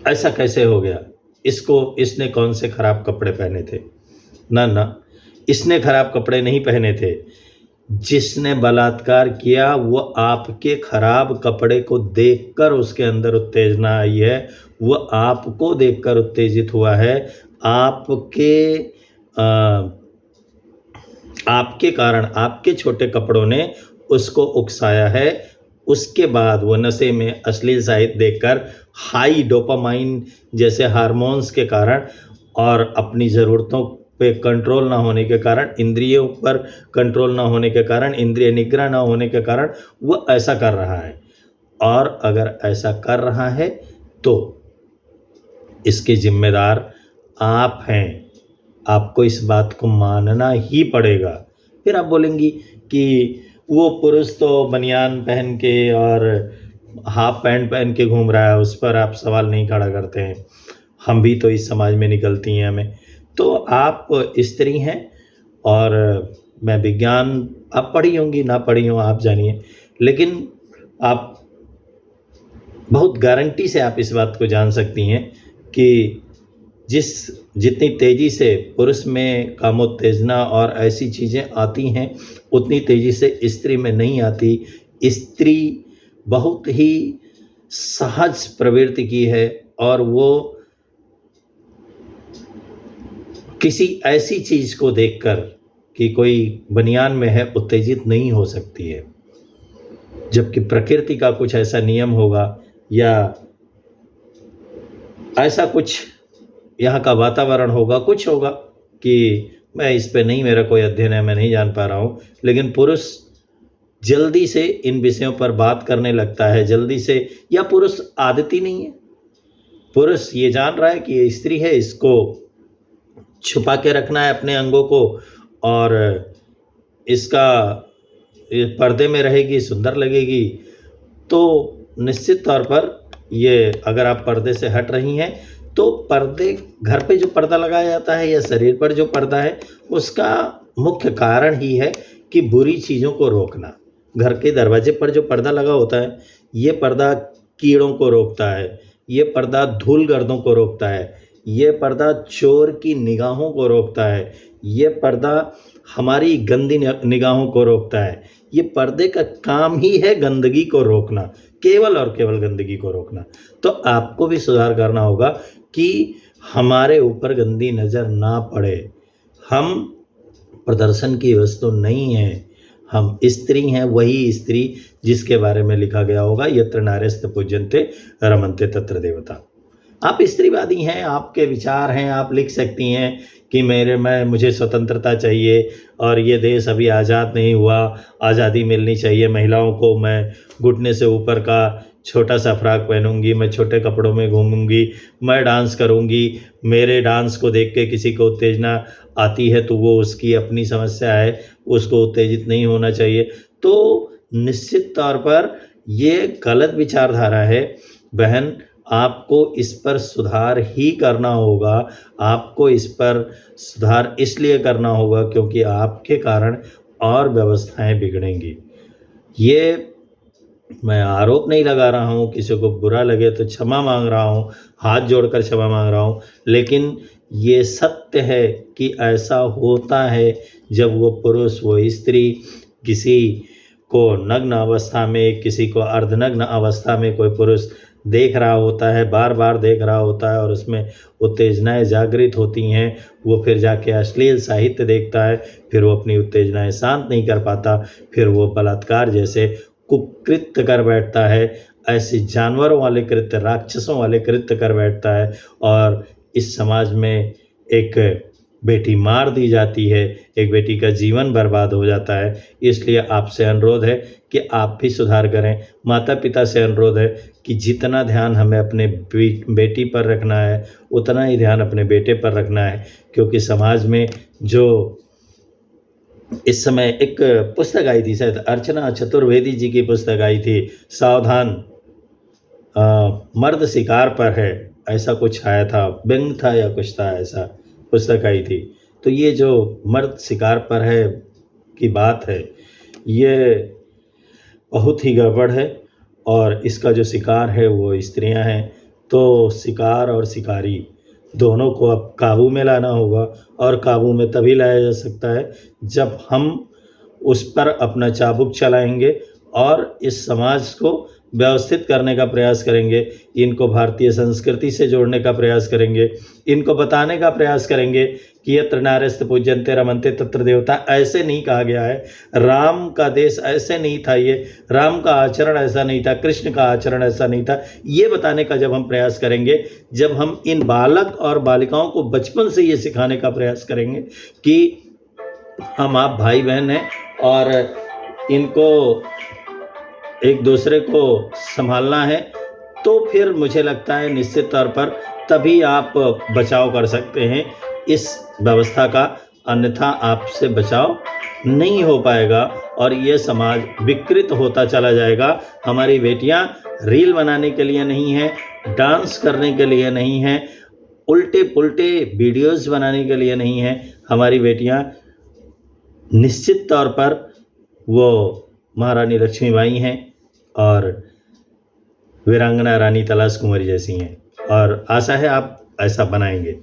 ऐसा कैसे हो गया? इसने कौन से खराब कपड़े पहने थे? ना, ना, इसने खराब कपड़े नहीं पहने थे। जिसने बलात्कार किया वो आपके खराब कपड़े को देखकर उसके अंदर उत्तेजना आई है, वो आपको देखकर उत्तेजित हुआ है, आपके कारण, आपके छोटे कपड़ों ने उसको उकसाया है। उसके बाद वो नशे में अश्लील साहित्य देखकर हाई डोपामाइन जैसे हार्मोन्स के कारण और अपनी ज़रूरतों पे कंट्रोल ना होने के कारण, इंद्रियों पर कंट्रोल ना होने के कारण, इंद्रिय निग्रह ना होने के कारण वो ऐसा कर रहा है। और अगर ऐसा कर रहा है तो इसके ज़िम्मेदार आप हैं। आपको इस बात को मानना ही पड़ेगा। फिर आप बोलेंगी कि वो पुरुष तो बनियान पहन के और हाफ पैंट पहन के घूम रहा है, उस पर आप सवाल नहीं खड़ा करते हैं। हम भी तो इस समाज में निकलती हैं हमें। तो आप स्त्री हैं और मैं विज्ञान, आप पढ़ी होंगी ना पढ़ी हो आप जानिए, लेकिन आप बहुत गारंटी से आप इस बात को जान सकती हैं कि जितनी तेज़ी से पुरुष में कामोत्तेजना और ऐसी चीज़ें आती हैं, उतनी तेज़ी से स्त्री में नहीं आती। स्त्री बहुत ही सहज प्रवृत्ति की है और वो किसी ऐसी चीज़ को देखकर कि कोई बनियान में है उत्तेजित नहीं हो सकती है। जबकि प्रकृति का कुछ ऐसा नियम होगा या ऐसा कुछ यहाँ का वातावरण होगा, कुछ होगा कि मैं इस पे नहीं, मेरा कोई अध्ययन है, मैं नहीं जान पा रहा हूँ। लेकिन पुरुष जल्दी से इन विषयों पर बात करने लगता है, जल्दी से, या पुरुष आदती नहीं है। पुरुष ये जान रहा है कि ये स्त्री है, इसको छुपा के रखना है अपने अंगों को और इसका ये पर्दे में रहेगी, सुंदर लगेगी। तो निश्चित तौर पर ये अगर आप पर्दे से हट रही हैं तो पर्दे, घर पे जो पर्दा लगाया जाता है या शरीर पर जो पर्दा है, उसका मुख्य कारण ही है कि बुरी चीज़ों को रोकना। घर के दरवाजे पर जो पर्दा लगा होता है, ये पर्दा कीड़ों को रोकता है, ये पर्दा धूल-गर्दों को रोकता है, ये पर्दा चोर की निगाहों को रोकता है, ये पर्दा हमारी गंदी निगाहों को रोकता है। ये पर्दे का काम ही है गंदगी को रोकना, केवल और केवल गंदगी को रोकना। तो आपको भी सुधार करना होगा कि हमारे ऊपर गंदी नज़र ना पड़े। हम प्रदर्शन की वस्तु नहीं हैं, हम स्त्री हैं, वही स्त्री जिसके बारे में लिखा गया होगा, यत्र नार्यस्तु पूज्यन्ते रमन्ते तत्र देवता। आप स्त्रीवादी हैं, आपके विचार हैं, आप लिख सकती हैं कि मुझे स्वतंत्रता चाहिए और ये देश अभी आज़ाद नहीं हुआ, आज़ादी मिलनी चाहिए महिलाओं को, मैं घुटने से ऊपर का छोटा-सा फ्रॉक पहनूँगी, मैं छोटे कपड़ों में घूमूँगी, मैं डांस करूँगी, मेरे डांस को देख के किसी को उत्तेजना आती है तो वो उसकी अपनी समस्या है, उसको उत्तेजित नहीं होना चाहिए। तो निश्चित तौर पर ये गलत विचारधारा है बहन, आपको इस पर सुधार ही करना होगा। आपको इस पर सुधार इसलिए करना होगा क्योंकि आपके कारण और व्यवस्थाएँ बिगड़ेंगी। ये मैं आरोप नहीं लगा रहा हूँ, किसी को बुरा लगे तो क्षमा माँग रहा हूँ, हाथ जोड़कर क्षमा माँग रहा हूँ। लेकिन ये सत्य है कि ऐसा होता है जब वो पुरुष, वो स्त्री किसी को नग्न अवस्था में, किसी को अर्धनग्न अवस्था में कोई पुरुष देख रहा होता है, बार-बार देख रहा होता है और उसमें उत्तेजनाएँ जागृत होती हैं, वो फिर जाके अश्लील साहित्य देखता है, फिर वो अपनी उत्तेजनाएँ शांत नहीं कर पाता, फिर वो बलात्कार जैसे कुकृत्य कर बैठता है, ऐसे जानवरों वाले कृत्य, राक्षसों वाले कृत्य कर बैठता है और इस समाज में एक बेटी मार दी जाती है, एक बेटी का जीवन बर्बाद हो जाता है। इसलिए आपसे अनुरोध है कि आप भी सुधार करें। माता-पिता से अनुरोध है कि जितना ध्यान हमें अपने बेटी पर रखना है, उतना ही ध्यान अपने बेटे पर रखना है, क्योंकि समाज में जो इस समय एक पुस्तक आई थी, शायद अर्चना चतुर्वेदी जी की पुस्तक आई थी, सावधान मर्द शिकार पर है, ऐसा कुछ आया था, व्यंग था या कुछ था, ऐसा पुस्तक आई थी। तो ये जो मर्द शिकार पर है की बात है, ये बहुत ही गड़बड़ है और इसका जो शिकार है वो स्त्रियां हैं। तो शिकार और शिकारी दोनों को अब काबू में लाना होगा, और काबू में तभी लाया जा सकता है जब हम उस पर अपना चाबुक चलाएंगे और इस समाज को व्यवस्थित करने का प्रयास करेंगे, इनको भारतीय संस्कृति से जोड़ने का प्रयास करेंगे, इनको बताने का प्रयास करेंगे कि यत्र नार्यस्तु पूज्यन्ते रमन्ते तत्र देवता ऐसे नहीं कहा गया है, राम का देश ऐसे नहीं था, ये राम का आचरण ऐसा नहीं था, कृष्ण का आचरण ऐसा नहीं था, ये बताने का जब हम प्रयास करेंगे, जब हम इन बालक और बालिकाओं को बचपन से ये सिखाने का प्रयास करेंगे कि हम आप भाई बहन हैं और इनको एक दूसरे को संभालना है, तो फिर मुझे लगता है निश्चित तौर पर तभी आप बचाव कर सकते हैं इस व्यवस्था का, अन्यथा आपसे बचाव नहीं हो पाएगा और ये समाज विकृत होता चला जाएगा। हमारी बेटियां रील बनाने के लिए नहीं हैं, डांस करने के लिए नहीं हैं, उल्टे पुल्टे वीडियोस बनाने के लिए नहीं हैं। हमारी बेटियां निश्चित तौर पर वो महारानी लक्ष्मीबाई हैं और वीरांगना रानी तलाश कुंवरी जैसी हैं, और आशा है आप ऐसा बनाएंगे।